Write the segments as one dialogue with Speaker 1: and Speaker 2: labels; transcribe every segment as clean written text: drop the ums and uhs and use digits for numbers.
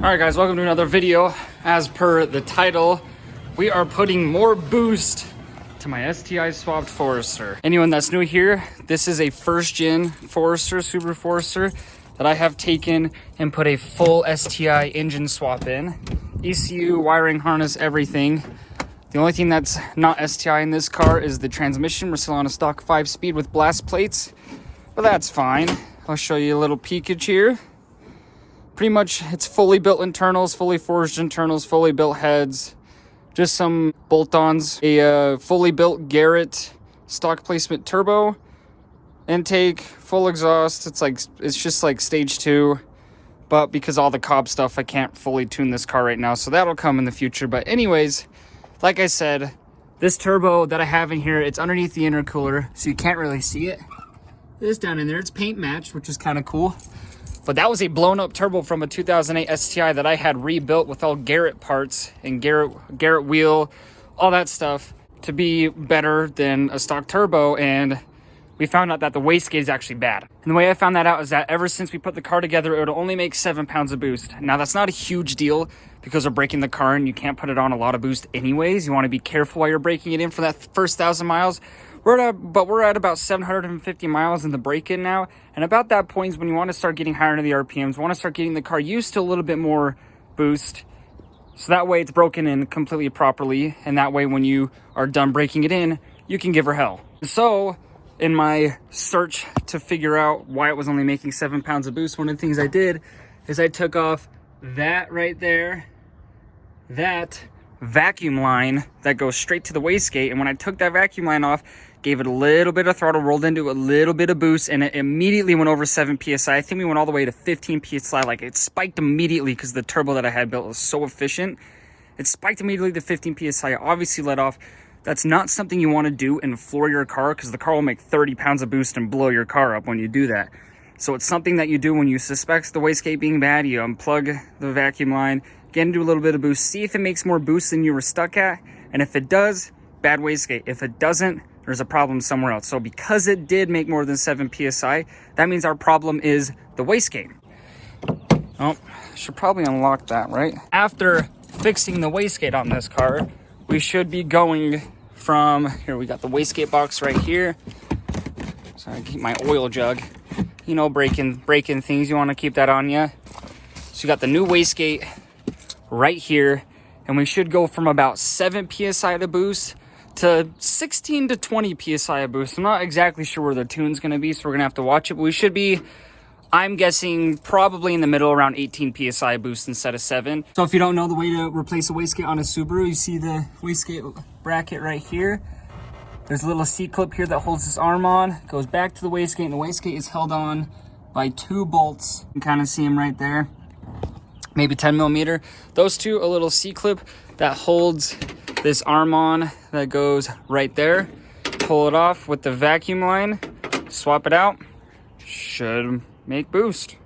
Speaker 1: Alright guys, welcome to another video. As per the title, we are putting more boost to my STI swapped Forester. Anyone that's new here, this is a first gen Forester, Subaru Forester, that I have taken and put a full STI engine swap in. ECU, wiring harness, everything. The only thing that's not STI in this car is the transmission. We're still on a stock 5-speed with blast plates, but that's fine. I'll show you a little peekage here. Pretty much it's fully built internals, fully forged internals, fully built heads, just some bolt-ons, a fully built Garrett stock placement turbo, intake, full exhaust. It's just like stage 2, but because all the Cobb stuff, I can't fully tune this car right now, so that'll come in the future. But anyways, like I said, this turbo that I have in here, it's underneath the intercooler, so you can't really see it. It's down in there. It's paint matched, which is kind of cool. But that was a blown up turbo from a 2008 STI that I had rebuilt with all Garrett parts and Garrett wheel, all that stuff to be better than a stock turbo. And we found out that the wastegate is actually bad. And the way I found that out is that ever since we put the car together, it would only make 7 pounds of boost. Now that's not a huge deal because we're breaking the car and you can't put it on a lot of boost anyways. You want to be careful while you're breaking it in for that first 1,000 miles. We're at about 750 miles in the break-in now, and about that point is when you want to start getting higher into the RPMs, want to start getting the car used to a little bit more boost, so that way it's broken in completely properly, and that way when you are done breaking it in, you can give her hell. So, in my search to figure out why it was only making 7 pounds of boost, one of the things I did is I took off that right there, that vacuum line that goes straight to the wastegate, and when I took that vacuum line off, gave it a little bit of throttle, rolled into a little bit of boost, and it immediately went over 7 psi. I think we went all the way to 15 psi. Like, it spiked immediately because the turbo that I had built was so efficient. It spiked immediately to 15 psi. I obviously let off. That's not something you want to do and floor your car, because the car will make 30 pounds of boost and blow your car up when you do that. So it's something that you do when you suspect the wastegate being bad. You unplug the vacuum line, get into a little bit of boost, see if it makes more boost than you were stuck at, and if it does, bad wastegate. If it doesn't, there's a problem somewhere else. So because it did make more than 7 psi, that means our problem is the wastegate. Oh, should probably unlock that, right? After fixing the wastegate on this car, we should be going from here. We got the wastegate box right here. So I keep my oil jug. You know, breaking things, you want to keep that on you. So you got the new wastegate right here, and we should go from about 7 psi to boost to 16 to 20 psi of boost. I'm not exactly sure where the tune's going to be, so we're going to have to watch it, but we should be, I'm guessing, probably in the middle, around 18 psi boost instead of 7. So if you don't know the way to replace a wastegate on a Subaru, you see the wastegate bracket right here. There's a little C-clip here that holds this arm on. It goes back to the wastegate, and the wastegate is held on by 2 bolts. You can kind of see them right there. Maybe 10 millimeter. Those two, a little C-clip that holds this arm on that goes right there. Pull it off with the vacuum line, swap it out, should make boost.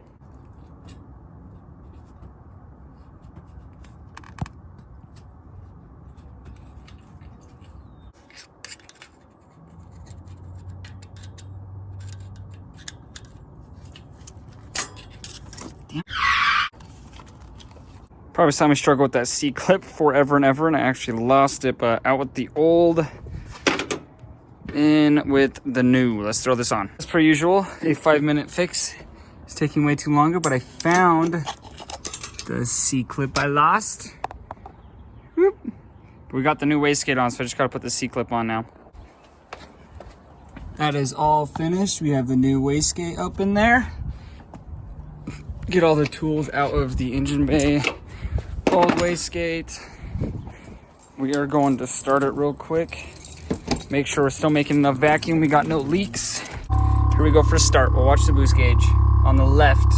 Speaker 1: Probably saw me struggle with that C-clip forever and ever, and I actually lost it, but out with the old, in with the new. Let's throw this on. As per usual, a 5-minute fix. It's taking way too longer, but I found the C-clip I lost. Whoop. We got the new wastegate on, so I just gotta put the C-clip on now. That is all finished. We have the new wastegate up in there. Get all the tools out of the engine bay. Old wastegate. We are going to start it real quick. Make sure we're still making enough vacuum. We got no leaks. Here we go for a start. We'll watch the boost gauge on the left.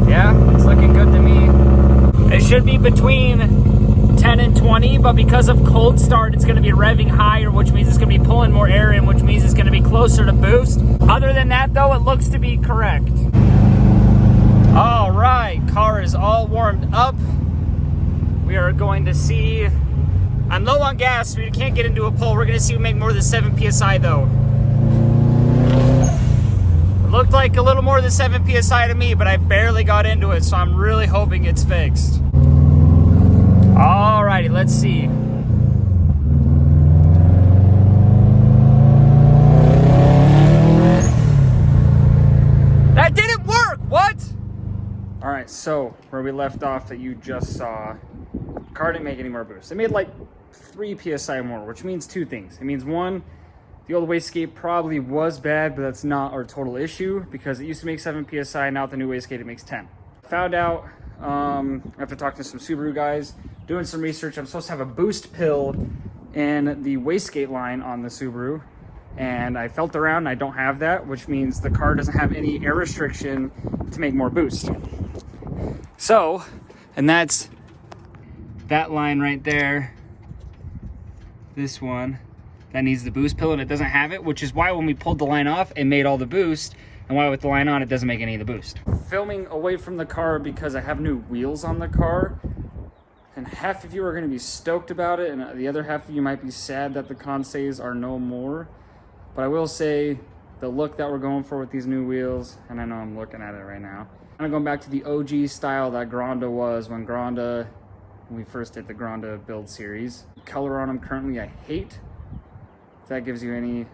Speaker 1: Yeah, it's looking good to me. It should be between 10 and 20, but because of cold start, it's going to be revving higher, which means it's going to be pulling more air in, which means it's going to be closer to boost. Other than that, though, it looks to be correct. All right, car is all warmed up. We are going to see, I'm low on gas, so we can't get into a pull. We're going to see we make more than 7 psi, though. Looked like a little more than 7 PSI to me, but I barely got into it, so I'm really hoping it's fixed. Alrighty, let's see. That didn't work! What? Alright, so where we left off that you just saw, the car didn't make any more boost. It made like 3 PSI more, which means 2 things. It means one, the old wastegate probably was bad, but that's not our total issue because it used to make 7 PSI, now with the new wastegate it makes 10. Found out, after talking to some Subaru guys, doing some research, I'm supposed to have a boost pill in the wastegate line on the Subaru. And I felt around and I don't have that, which means the car doesn't have any air restriction to make more boost. So, and that's that line right there, this one, that needs the boost pill and it doesn't have it, which is why when we pulled the line off, it made all the boost, and why with the line on, it doesn't make any of the boost. Filming away from the car because I have new wheels on the car, and half of you are gonna be stoked about it, and the other half of you might be sad that the Conseils are no more. But I will say the look that we're going for with these new wheels, and I know I'm looking at it right now, I'm going back to the OG style that Granda was when we first did the Granda build series. The color on them currently I hate. If that gives you any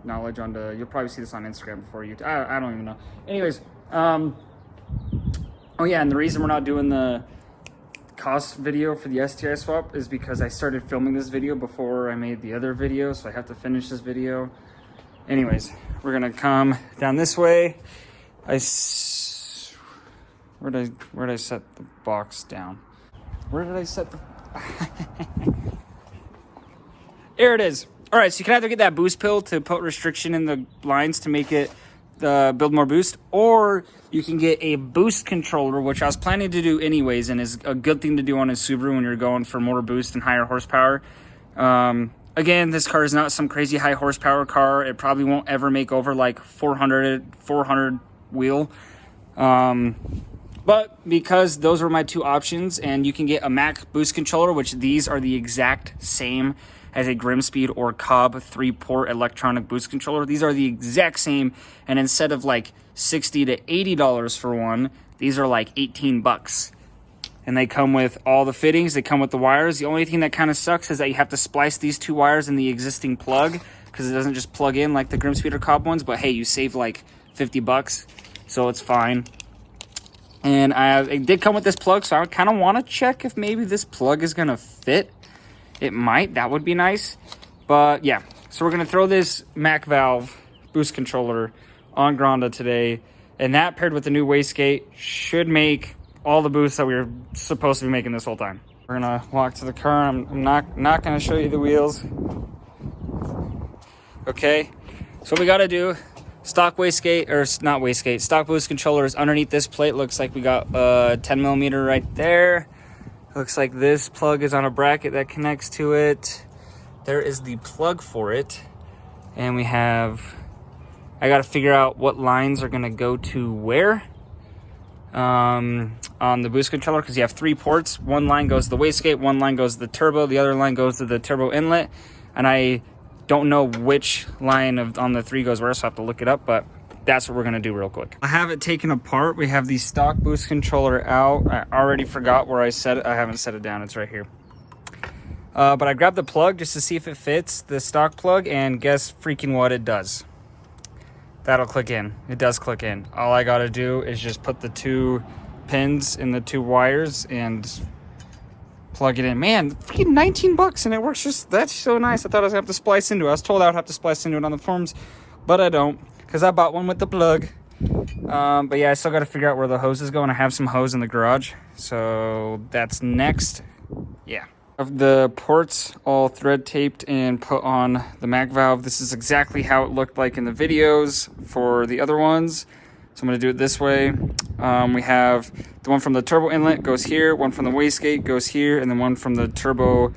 Speaker 1: knowledge on you'll probably see this on Instagram before you, I don't even know. Anyways, oh yeah, and the reason we're not doing the cost video for the STI swap is because I started filming this video before I made the other video, so I have to finish this video. Anyways, we're gonna come down this way. Where did I set the box down? Where did I set the Here it is. All right, so you can either get that boost pill to put restriction in the lines to make it build more boost, or you can get a boost controller, which I was planning to do anyways, and is a good thing to do on a Subaru when you're going for more boost and higher horsepower. Again, this car is not some crazy high horsepower car. It probably won't ever make over like 400 wheel. But because those were my 2 options, and you can get a Mac boost controller, which these are the exact same as a Grimspeed or Cobb 3-port electronic boost controller. These are the exact same, and instead of like $60 to $80 for one, these are like 18 bucks. And they come with all the fittings, they come with the wires. The only thing that kind of sucks is that you have to splice these 2 wires in the existing plug, because it doesn't just plug in like the Grimspeed or Cobb ones, but hey, you save like 50 bucks, so it's fine. And it did come with this plug, so I kind of want to check if maybe this plug is gonna fit. It might, that would be nice. But yeah, so we're gonna throw this Mac valve boost controller on Granda today, and that paired with the new wastegate should make all the boosts that we were supposed to be making this whole time. We're gonna walk to the car. I'm not gonna show you the wheels. Okay, so what we gotta do, stock wastegate, or not wastegate, stock boost controllers underneath this plate. Looks like we got 10 millimeter right there. Looks like this plug is on a bracket that connects to it. There is the plug for it. And I gotta figure out what lines are gonna go to where on the boost controller, because you have 3 ports. One line goes to the wastegate, one line goes to the turbo, the other line goes to the turbo inlet. And I don't know which line on the 3 goes where, so I have to look it up, but that's what we're gonna do real quick. I have it taken apart. We have the stock boost controller out. I already forgot where I set it. I haven't set it down, it's right here. But I grabbed the plug just to see if it fits, the stock plug, and guess freaking what, it does. That'll click in. It does click in. All I gotta do is just put the 2 pins in the 2 wires and plug it in. Man, freaking 19 bucks and it works just, that's so nice. I thought I was gonna have to splice into it. I was told I would have to splice into it on the forums, but I don't, because I bought one with the plug. But yeah, I still got to figure out where the hose is going. I have some hose in the garage, so that's next. Yeah, of the ports all thread taped and put on the Mac valve. This is exactly how it looked like in the videos for the other ones, so I'm going to do it this way. We have the one from the turbo inlet goes here, one from the wastegate goes here, and then one from the turbo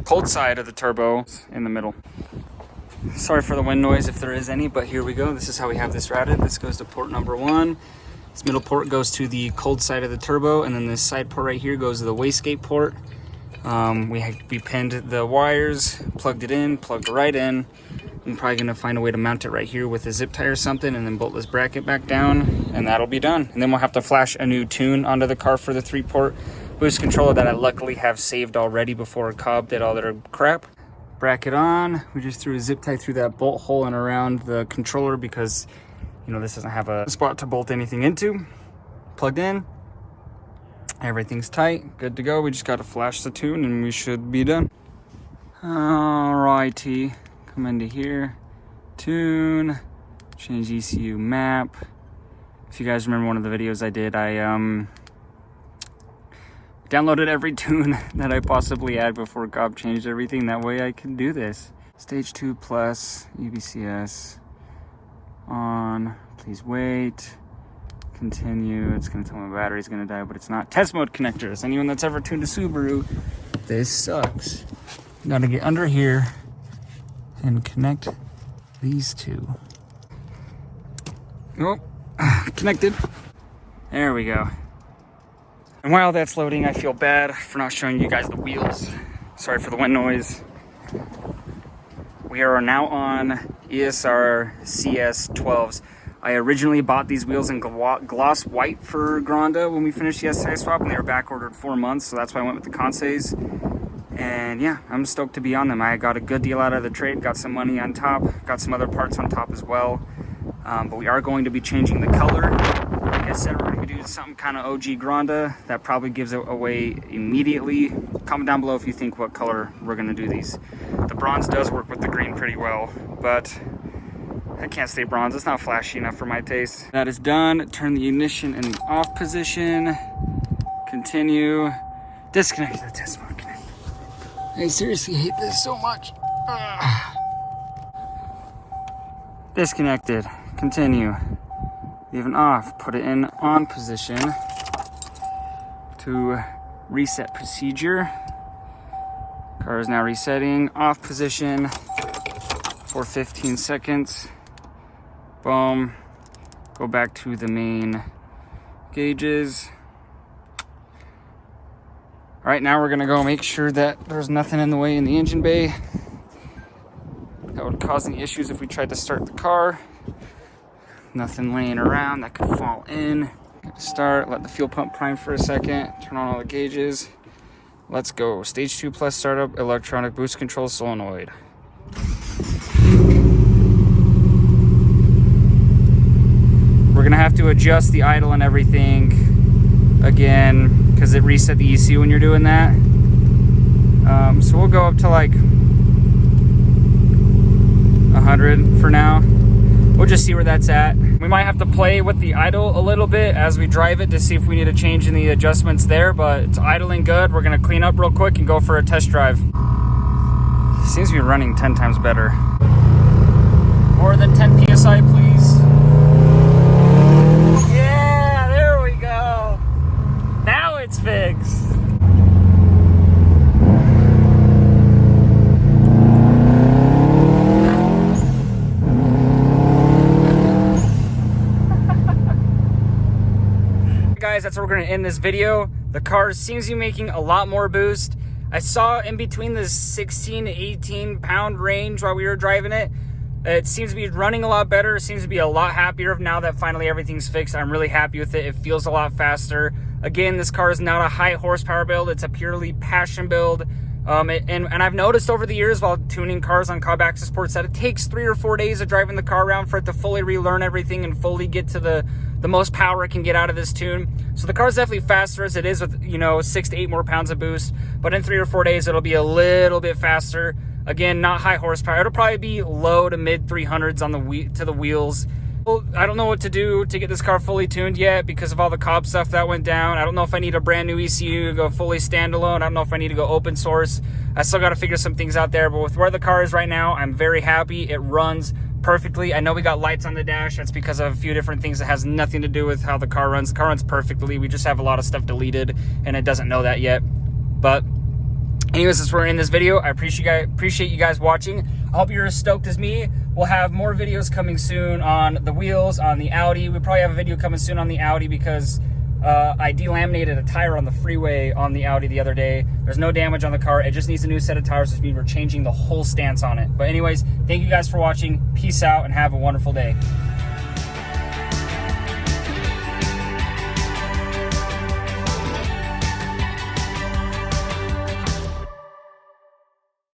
Speaker 1: cold side of the turbo in the middle. Sorry for the wind noise if there is any, but here we go. This is how we have this routed. This goes to port number 1. This middle port goes to the cold side of the turbo, and then this side port right here goes to the wastegate port. We pinned the wires, plugged it in, plugged it right in. I'm probably gonna find a way to mount it right here with a zip tie or something, and then bolt this bracket back down, and that'll be done. And then we'll have to flash a new tune onto the car for the 3-port boost controller that I luckily have saved already before Cobb did all their crap. Bracket on. We just threw a zip tie through that bolt hole and around the controller because, you know, this doesn't have a spot to bolt anything into. Plugged in. Everything's tight, good to go. We just got to flash the tune and we should be done. Alrighty, come into here, tune, change ECU map. If you guys remember one of the videos I did, I downloaded every tune that I possibly had before Cobb changed everything. That way I can do this. Stage 2 plus, UBCS on, please wait. Continue. It's gonna tell me my battery's gonna die, but it's not. Test mode connectors. Anyone that's ever tuned a Subaru, this sucks. Gotta get under here and connect these two. Oh, connected. There we go. And while that's loading, I feel bad for not showing you guys the wheels. Sorry for the wind noise. We are now on ESR CS 12s. I originally bought these wheels in gloss white for Granda when we finished the STI swap, and they were back ordered 4 months, so that's why I went with the Conse's. And yeah, I'm stoked to be on them. I got a good deal out of the trade, got some money on top, got some other parts on top as well. But we are going to be changing the color. Like I said, we're going to do something kind of OG Granda that probably gives it away immediately. Comment down below if you think what color we're going to do these. The bronze does work with the green pretty well, but I can't stay bronze. It's not flashy enough for my taste. That is done. Turn the ignition in the off position. Continue. Disconnect the test mode connector. I seriously hate this so much. Ugh. Disconnected. Continue. Leave it off. Put it in on position to reset procedure. Car is now resetting. Off position for 15 seconds. Boom. Go back to the main gauges. All right, now we're gonna go make sure that there's nothing in the way in the engine bay that would cause any issues if we tried to start the car. Nothing laying around that could fall in. Start, let the fuel pump prime for a second, turn on all the gauges. Let's go. Stage 2 plus startup, electronic boost control solenoid. We're gonna have to adjust the idle and everything again because it reset the ECU when you're doing that. So we'll go up to like 100 for now. We'll just see where that's at. We might have to play with the idle a little bit as we drive it to see if we need a change in the adjustments there, but it's idling good. We're gonna clean up real quick and go for a test drive. Seems to be running 10 times better. More than 10 PSI, please. Yeah, there we go. Now it's fixed. Guys, that's where we're going to end this video. The car seems to be making a lot more boost. I saw in between the 16 to 18 pound range while we were driving it. It seems to be running a lot better. It seems to be a lot happier now that finally everything's fixed. I'm really happy with it. It feels a lot faster. Again, this car is not a high horsepower build. It's a purely passion build. And I've noticed over the years while tuning cars on Cobb Access Sports that it takes 3 or 4 days of driving the car around for it to fully relearn everything and fully get to the most power it can get out of this tune. So the car's definitely faster as it is with, 6 to 8 more pounds of boost. But in 3 or 4 days, it'll be a little bit faster. Again, not high horsepower. It'll probably be low to mid 300s on the wheels. Well, I don't know what to do to get this car fully tuned yet because of all the Cobb stuff that went down. I don't know if I need a brand new ECU to go fully standalone. I don't know if I need to go open source. I still got to figure some things out there. But with where the car is right now, I'm very happy. It runs perfectly. I know we got lights on the dash. That's because of a few different things that has nothing to do with how the car runs. The car runs perfectly. We just have a lot of stuff deleted and it doesn't know that yet. But anyways, that's where we're in this video. I appreciate you guys watching. I hope you're as stoked as me. We'll have more videos coming soon on the wheels, on the Audi. We probably have a video coming soon on the Audi because I delaminated a tire on the freeway on the Audi the other day. There's no damage on the car. It just needs a new set of tires, which means we're changing the whole stance on it. But anyways, thank you guys for watching. Peace out and have a wonderful day.